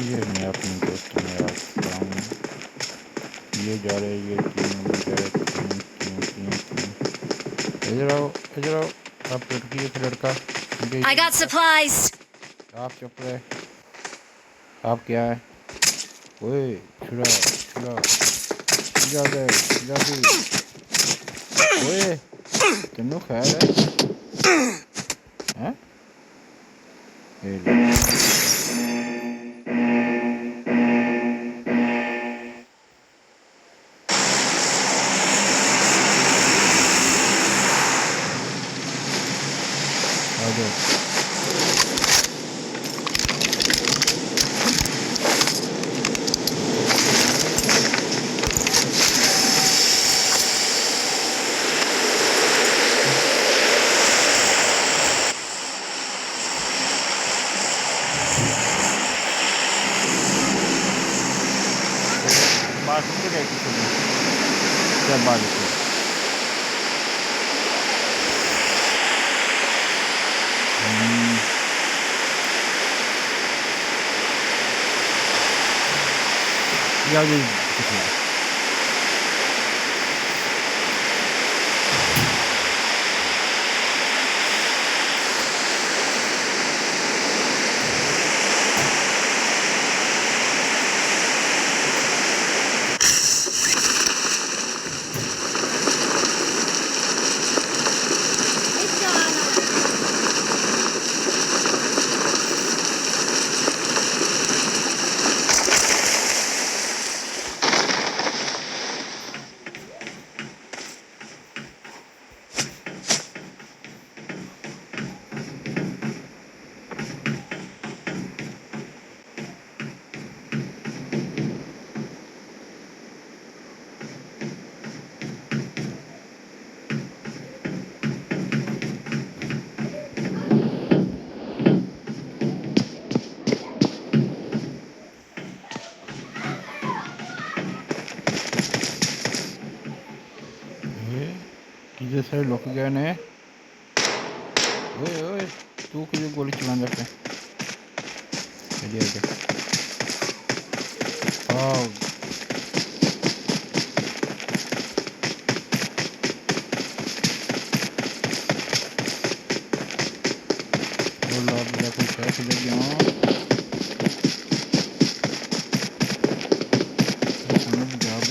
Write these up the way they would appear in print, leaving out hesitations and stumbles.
ये मैं अपने दोस्त में रखता हूँ। ये जा रहे, ये क्यों जा रहे, क्यों। इधर आओ, इधर आओ। आप लड़की एक लड़का। I got supplies. आप चुप रहे। आप क्या है? ओए छुड़ा छुड़ा जा दे जल्दी। ओए तेनू खैर है? ये ले। किधर लुक गए ने? ओए ओए तू किधर गोली चलाने पे? आजा आओ। बोलो मेरा कोई शर्ट ले गया समझ जाओ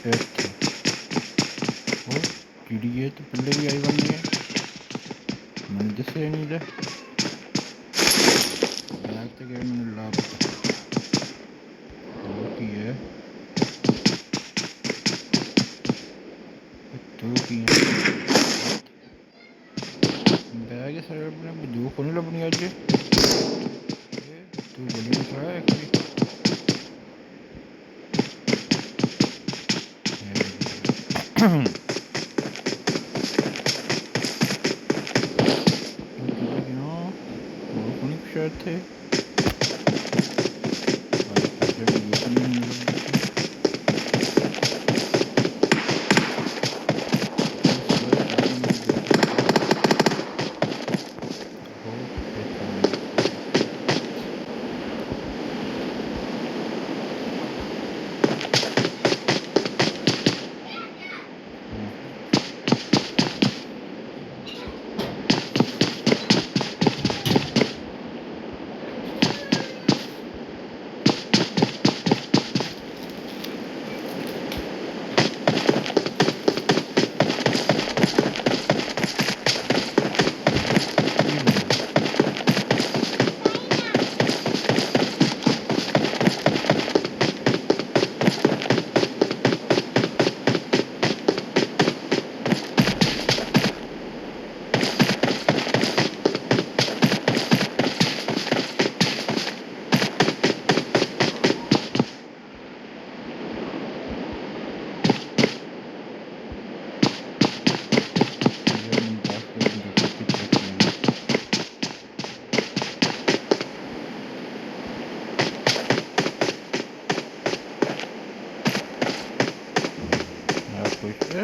ਇੱਥੇ ਉਹ ਜਿਹੜੀ ਇਹ ਤਾਂ ਪਹਿਲੇ ਵੀ ਆਈ ਬੰਨੀ ਹੈ, ਮੈਨੂੰ ਦੱਸਿਆ ਨਹੀਂ ਇਹਦਾ ਬੈਗ ਤੇ ਗਿਆ ਮੈਨੂੰ ਲਾ ਪਤਾ ਉਹ ਕੀ ਹੈ ਤੂੰ ਕੀ ਬੈਗ ਸਾਰੇ ਆਪਣੇ ਬੰਦੂਕ ਨਹੀਂ ਲੱਭਣੀ ਅੱਜ ਤੂੰ ਗੋਲੀ ਚਲਾਇਆ ਇੱਕ ਵੀ ਹੋਰ ਕੁਛ ਇੱਥੇ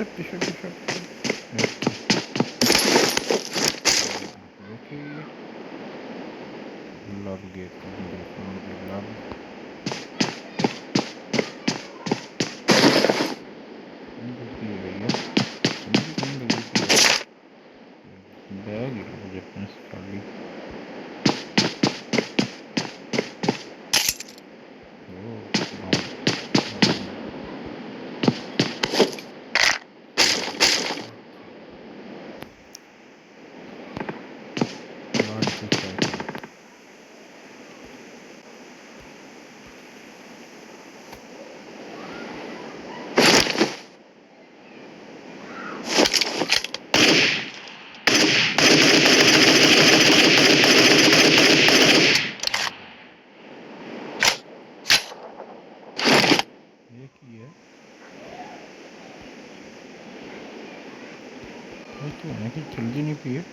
ਪਿੱਛੇ ਲੱਭ ਗਏ ਲੱਭ बैग मुझे अपने खाली कि जल्दी नहीं पिए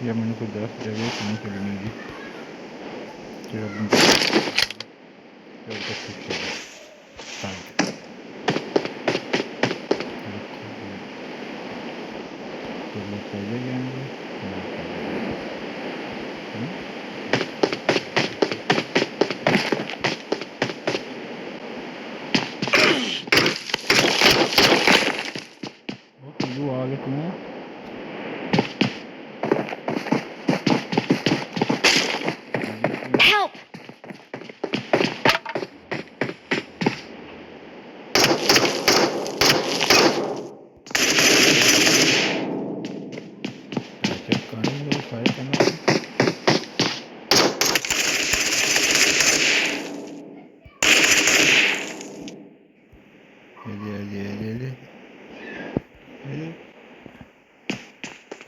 या मैंने कोई 10 जगह नहीं चलनी जी तो लोग पहले जाएंगे Help!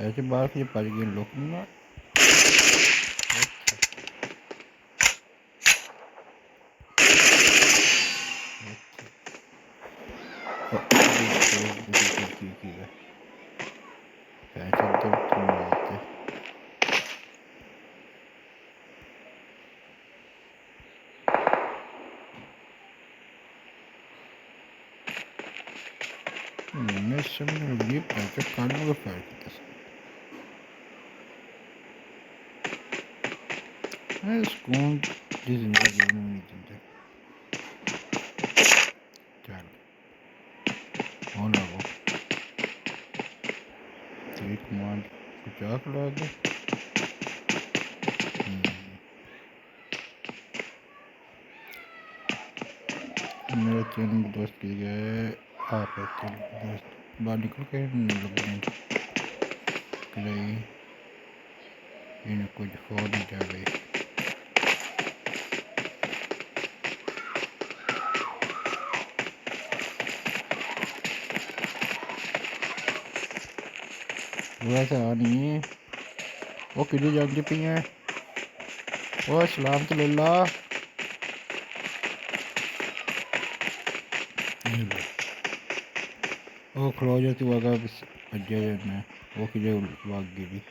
ऐसे बाहर से पड़ गए लोग ना मैं समझ ये पैसे खाने का फायदा है स्कूल जिंदगी में नहीं जिंदगी चल हो लगो कमांड चाक लगे मेरा चैनल दोस्त की गए आप दोस्त बाहर निकल के लगने इन्हें कुछ हो नहीं जाए वैसा नहीं है वो किधर जानती पी हैं वो सलाम तो लल्ला वो खलो जा तू आगा भज्जा जाना वो किधर भाग गई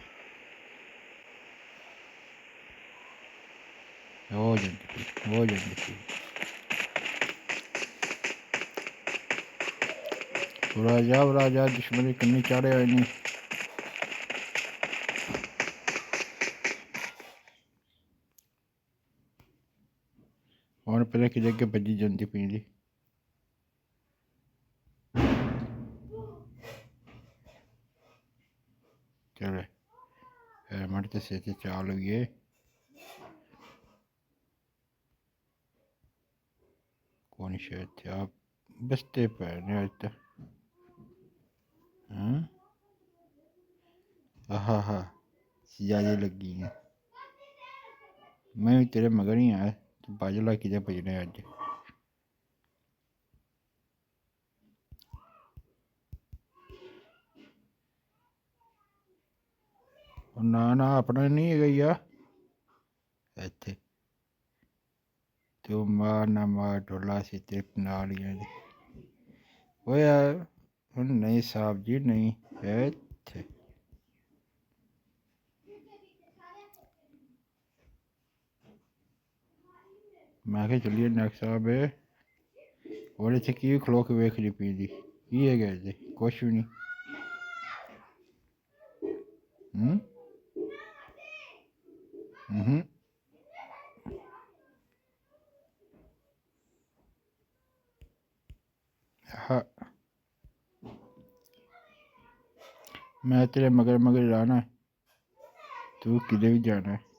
हो जाती राजा दुश्मनी करनी चाह रहे नहीं और पता कि जगह भजी जाती पी दी चले हेलमेट तो सिर से चाल हुई है कौन शायद थे आप बसते पैर आज तक हाँ हाँ सियाजे लगी हैं मैं भी तेरे मगर ही आया तो बाजला कि बजने अज ना अपना नहीं है गई इत्थे तू मार ना मार ढोला सी तेरे नाल ही वो यार नहीं साहब जी नहीं है इत्थे मैं क्या चलिए नेक्स्ट साहब है और इतने की खलो के वेख ली पी दी की है गए कुछ भी नहीं हाँ मैं तेरे मगर रहना है तू किधर भी जाना है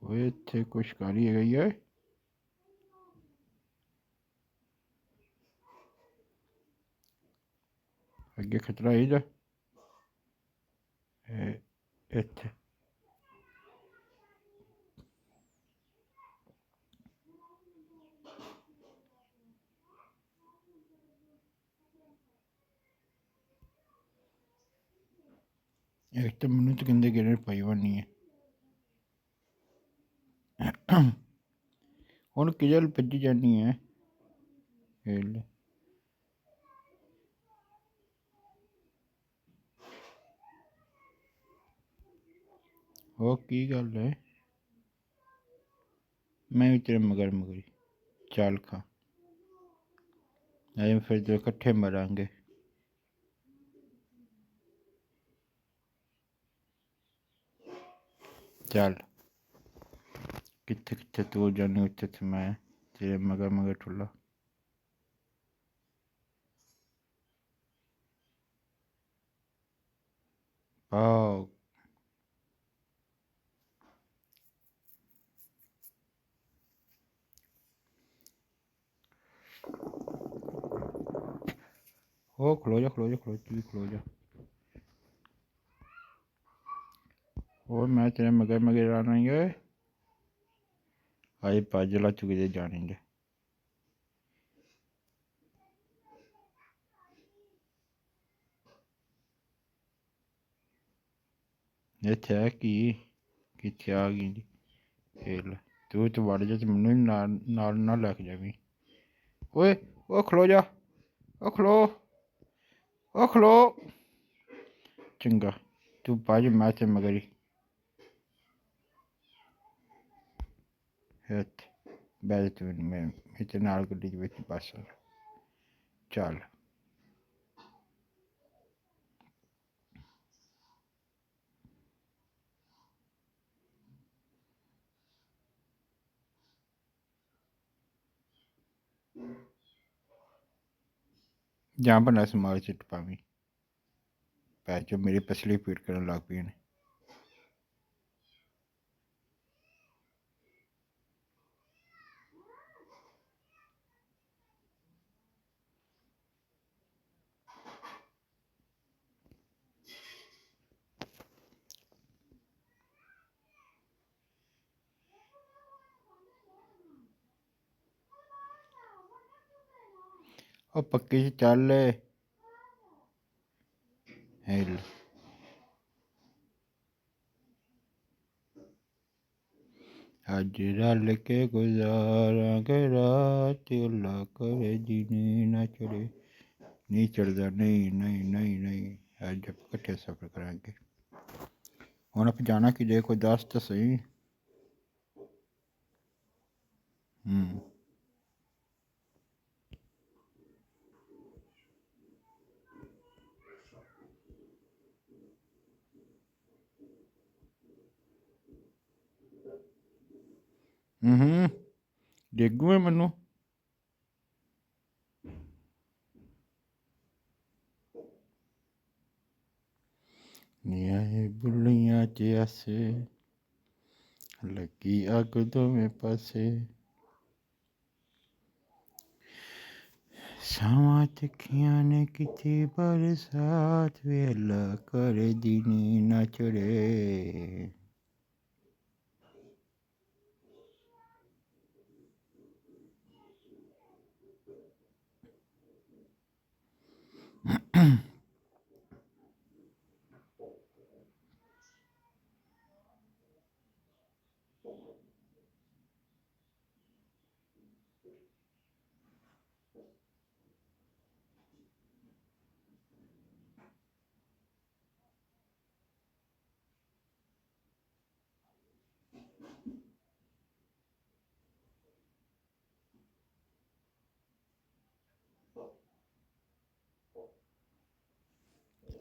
वो इतने कुछ कारी है गई है अगे खतरा ही जा इतने एक तो मैंने तो कहते गिरने पाई नहीं है हूँ किजल भजी जानी है खेल वो की गल है मैं भी तेरे मगर चाल खा अज फिर तो कट्ठे मरांगे चल कितने कितने तू जानी उत्थे मैं तेरे मगर ठुला पाओ हो खलो जा खलो जा और मैं तेरे मगर आना ही है आज पाजला चुके जानेंगे इतने है कि कितने आ गई खेल तू तो वड़ जा मैनू नाल ना लैके जावी ओए ओ खलो जा ओ खलो चंगा तू बाज मैं ते मगर ही बैठ तू मैं इतने नाल गड्डी बस चल जां बना समाल चिट पावी ਭੈਣ ਚੋ ਮੇਰੇ ਪਸਲੀ ਪੀੜ ਕਰਨ ਲੱਗ ਪਈ ਨੇ। ਉਹ ਪੱਕੀ 'ਚ ਚੱਲ ਹਿੱਲ। ਅੱਜ ਰਲ ਕੇ ਗੁਜ਼ਾਰਾਂਗੇ ਰਾਤ, ਅੱਲਾ ਕਰੇ ਦਿਨ ਨਾ ਚੜੇ। ਨਹੀਂ ਚੜਦਾ, ਨਹੀਂ ਨਹੀਂ ਨਹੀਂ ਨਹੀਂ, ਅੱਜ ਆਪਾਂ ਇਕੱਠੇ ਸਫ਼ਰ ਕਰਾਂਗੇ। ਹੁਣ ਆਪਾਂ ਜਾਣਾ ਕਿਤੇ, ਕੋਈ ਦੱਸ ਤਾਂ ਸਹੀ। ਡੇਗੂ ਮੈਨੂੰ। ਨੀਆਂ ਬੁੱਲੀਆਂ 'ਚ ਆਸੇ ਲੱਗੀ ਅੱਗ ਦੋਵੇਂ ਪਾਸੇ। ਛਾਵਾਂ ਤਿੱਖੀਆਂ ਨੇ ਕੀਤੀ ਬਰਸਾਤ, ਵੇ ਅੱਲਾ ਕਰੇ ਦਿਨ ਨਾ ਚੜੇ।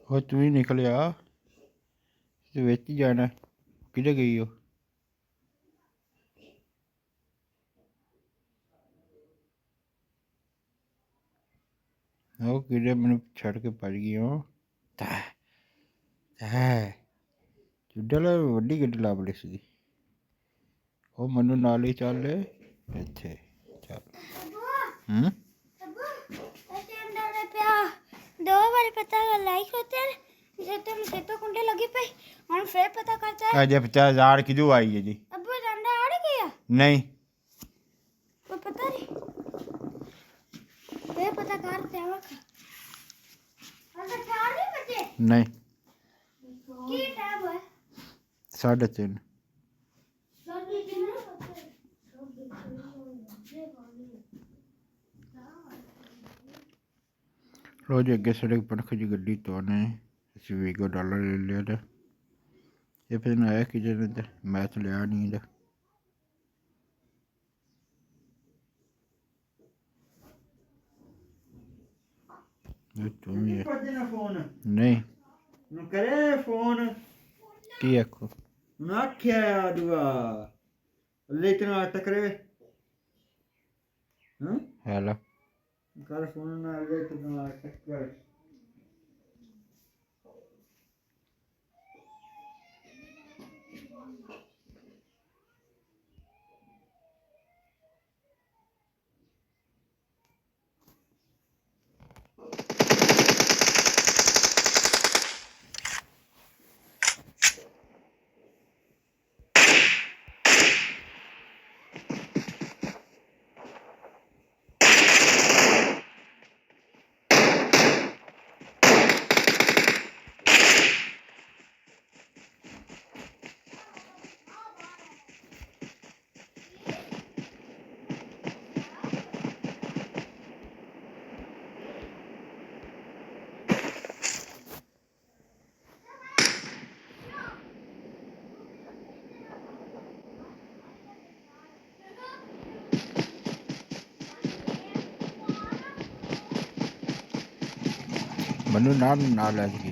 ਉਹ ਤੂੰ ਹੀ ਨਿਕਲਿਆ ਤੇ ਵਿੱਚ ਹੀ ਜਾਣਾ। ਕਿਹਦੇ ਗਈ ਉਹ? ਉਹ ਕਿਹੜੇ ਮੈਨੂੰ ਛੱਡ ਕੇ ਭੱਜ ਗਈ ਉਹ। ਚੁੱਡਲ ਵੱਡੀ ਗੱਡੀ ਲੱਭ ਲਈ ਸੀ। ਉਹ ਮੈਨੂੰ ਨਾਲ ਹੀ ਚੱਲ ਇੱਥੇ ਚੱਲ। दो बार पता लाइक होते हैं जे तुम से तो कुंडे लगी पे हम फिर पता करता है। अजय 50,000 किधर आई है जी? अब्बू डंडा आड़ गया नहीं वो पता नहीं फिर पता करते हैं वक्त अंदर 4 नहीं बजे नहीं की टाइम है 3:30। रोज अगे सड़क पड़ख जी गड्डी तो ने ਅਸੀਂ ਵੀਗੋ ਡਾਲਰ ਲੈ ਲਿਆ था। ये फिर आया कि जन मैं तो लिया नहीं था। नहीं करे फोन की आखो आख्या दुआ लेकिन टकरे हेलो कर फोन ना लेकिन टक्कर मनु नाम ना ला सकी।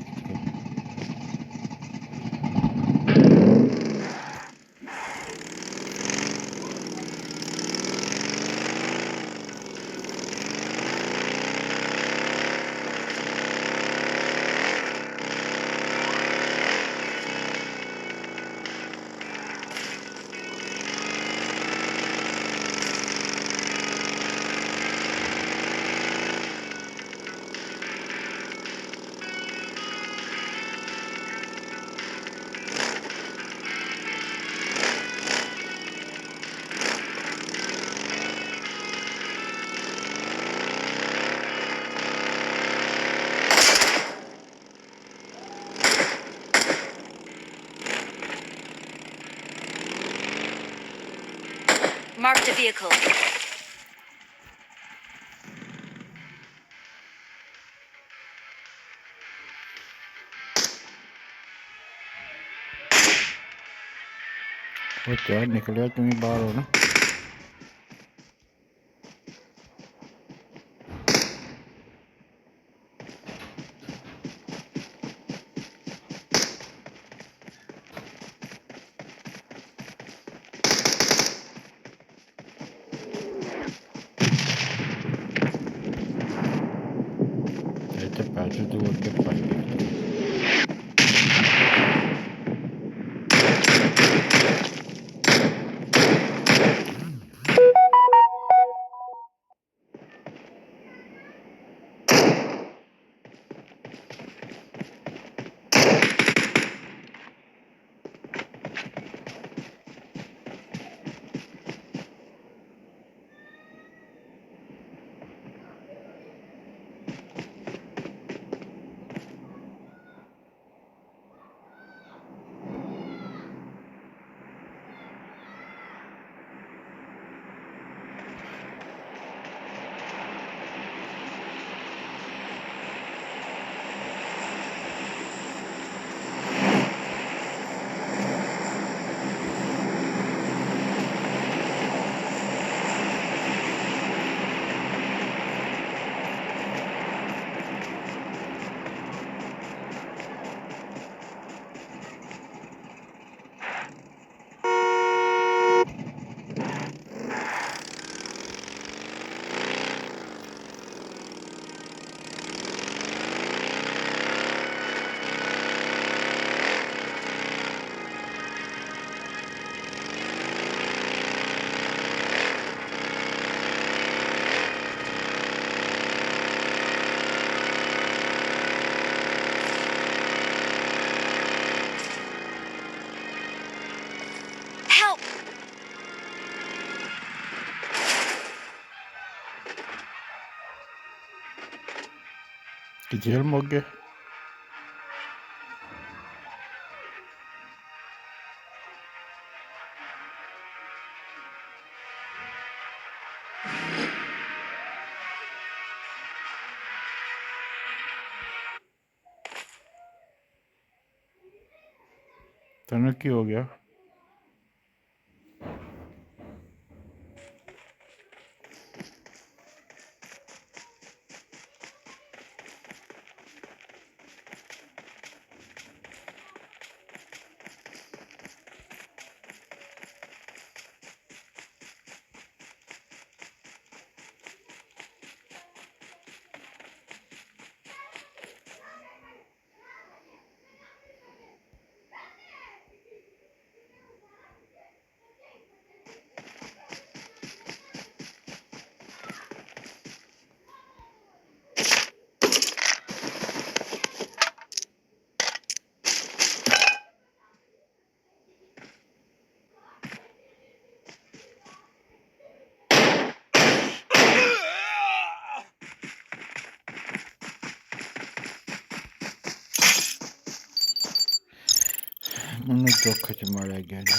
Marked a vehicle. ਉਹ ਚਾਹ ਨਿਕਲਿਆ ਤੂੰ ਵੀ ਬਾਹਰ ਹੋ ਨਾ ਇੱਥੇ ਪੈਸੇ ਤੂੰ ਅੱਗੇ ਪਾਈ Help! ਕਿ ਜੇਲ੍ਹ ਮੁੱਕ ਗਏ ਤੈਨੂੰ ਕੀ ਹੋ ਗਿਆ ਉਹਨੂੰ ਦੁੱਖ ਚ ਮਾਰਿਆ ਗਿਆ ਜੀ